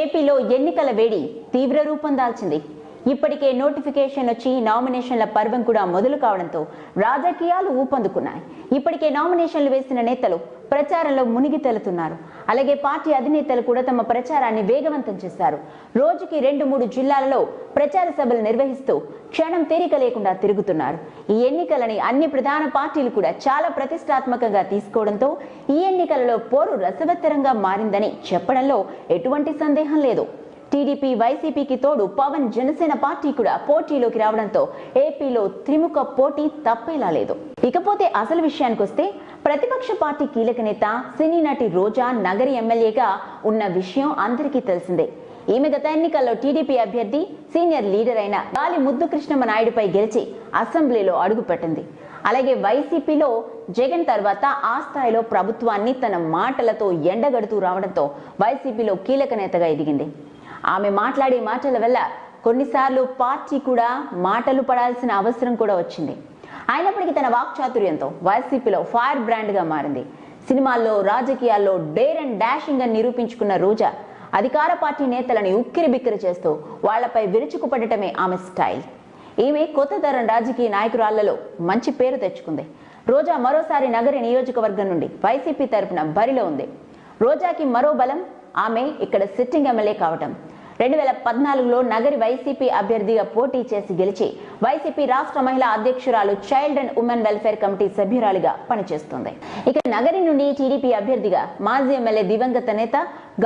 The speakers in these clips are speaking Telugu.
ఏపీలో ఎన్నికల వేడి తీవ్ర రూపం దాల్చింది. ఇప్పటికే నోటిఫికేషన్ వచ్చి నామినేషన్ల పర్వం కూడా మొదలు కావడంతో రాజకీయాలు ఊపందుకున్నాయి. ఇప్పటికే నామినేషన్లు వేసిన నేతలు ప్రచారంలో మునిగి తేలుతున్నారు. అలాగే పార్టీ అధినేతలు కూడా తమ ప్రచారాన్ని వేగవంతం చేశారు. రోజుకి 2-3 జిల్లాలలో ప్రచార సభలు నిర్వహిస్తూ క్షణం తీరిక లేకుండా తిరుగుతున్నారు. ఈ ఎన్నికలని అన్ని ప్రధాన పార్టీలు కూడా చాలా ప్రతిష్టాత్మకంగా తీసుకోవడంతో ఈ ఎన్నికలలో పోరు రసవత్తరంగా మారిందని చెప్పడంలో ఎటువంటి సందేహం లేదు. టీడీపీ వైసీపీకి తోడు పవన్ జనసేన పార్టీ కూడా పోటీలోకి రావడంతో ఏపీలో త్రిముఖ పోటీ తప్పేలా లేదు. ఇకపోతే అసలు విషయానికి వస్తే ప్రతిపక్ష పార్టీ కీలక నేత సినీ నటి రోజా నగరి ఎమ్మెల్యేగా ఉన్న విషయం అందరికీ తెలిసిందే. ఈమె గత ఎన్నికల్లో టీడీపీ అభ్యర్థి సీనియర్ లీడర్ అయిన గాలి ముద్దు కృష్ణమ్మ నాయుడుపై గెలిచి అసెంబ్లీలో అడుగుపెట్టింది. అలాగే వైసీపీలో జగన్ తర్వాత ఆ స్థాయిలో ప్రభుత్వాన్ని తన మాటలతో ఎండగడుతూ రావడంతో వైసీపీలో కీలక నేతగా ఎదిగింది. ఆమె మాట్లాడే మాటల వల్ల కొన్నిసార్లు పార్టీ కూడా మాటలు పడాల్సిన అవసరం కూడా వచ్చింది. అయినప్పటికీ తన వాక్చాతుర్యంతో వైసీపీలో ఫైర్ బ్రాండ్ గా మారింది. సినిమాల్లో రాజకీయాల్లో డేర్ అండ్ డాషింగ్ అని నిరూపించుకున్న రోజా అధికార పార్టీ నేతలని ఉక్కిరి బిక్కిరి చేస్తూ వాళ్లపై విరుచుకుపడటమే ఆమె స్టైల్. ఈమె కొత్త తరం రాజకీయ నాయకురాళ్లలో మంచి పేరు తెచ్చుకుంది. రోజా మరోసారి నగరి నియోజకవర్గం నుండి వైసీపీ తరపున బరిలో ఉంది. రోజాకి మరో బలం ఆమె ఇక్కడ సిట్టింగ్ ఎమ్మెల్యే కావటం. 2014లో నగరి వైసీపీ అభ్యర్థిగా పోటీ చేసి గెలిచి వైసీపీ రాష్ట్ర మహిళా అధ్యక్షురాలు child and women welfare committee సభ్యురాలిగా పనిచేస్తుంది. ఇక నగరి నుండి టీడీపీ అభ్యర్థిగా మాజీ ఎమ్మెల్యే దివంగత నేత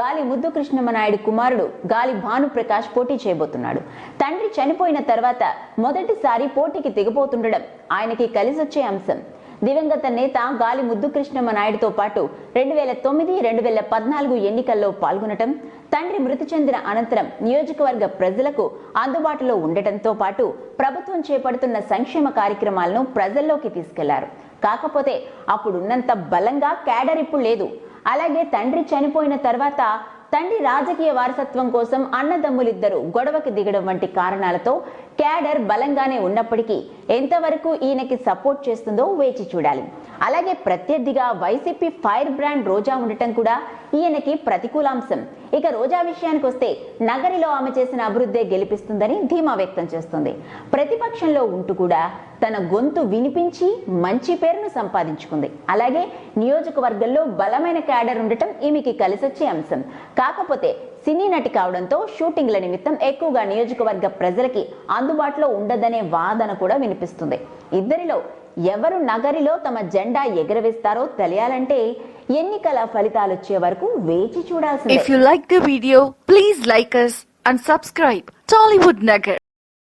గాలి ముద్దు కృష్ణమ్మ నాయుడు కుమారుడు గాలి భానుప్రకాష్ పోటీ చేయబోతున్నాడు. తండ్రి చనిపోయిన తర్వాత మొదటిసారి పోటీకి దిగబోతుండడం ఆయనకి కలిసొచ్చే అంశం. దివంగత నేత గాలి ముద్దు కృష్ణమ్మ నాయుడుతో పాటు 2009-2014 ఎన్నికల్లో పాల్గొనటం, తండ్రి మృతి చెందిన అనంతరం నియోజకవర్గ ప్రజలకు అందుబాటులో ఉండటంతో పాటు ప్రభుత్వం చేపడుతున్న సంక్షేమ కార్యక్రమాలను ప్రజల్లోకి తీసుకెళ్లారు. కాకపోతే అప్పుడున్నంత బలంగా క్యాడర్ ఇప్పుడు లేదు. అలాగే తండ్రి చనిపోయిన తర్వాత తండ్రి రాజకీయ వారసత్వం కోసం అన్నదమ్ములిద్దరూ గొడవకి దిగడం వంటి కారణాలతో క్యాడర్ బలంగానే ఉన్నప్పటికీ ఎంతవరకు ఈయనకి సపోర్ట్ చేస్తుందో వేచి చూడాలి. అలాగే ప్రత్యర్థిగా వైసీపీ ఫైర్ బ్రాండ్ రోజా ఉండటం కూడా ఈయనకి ప్రతికూలాంశం. ఇక రోజా విషయానికి వస్తే నగరిలో ఆమె చేసిన అభివృద్ధి గెలిపిస్తుందని ధీమా వ్యక్తం చేస్తుంది. ప్రతిపక్షంలో ఉంటూ కూడా తన గొంతు వినిపించి మంచి పేరును సంపాదించుకుంది. అలాగే నియోజకవర్గంలో బలమైన క్యాడర్ ఉండటం ఈమెకి కలిసొచ్చే అంశం. కాకపోతే సినీ నటి కావడంతో షూటింగ్ల నిమిత్తం ఎక్కువగా నియోజకవర్గ ప్రజలకి అందుబాటులో ఉండదనే వాదన కూడా వినిపిస్తుంది. ఇద్దరిలో ఎవరు నగరిలో తమ జెండా ఎగరవేస్తారో తెలియాలంటే ఎన్నికల ఫలితాలు వచ్చే వరకు వేచి చూడాల్సిందే. If you like the video, please like us and subscribe Tollywood Nagar.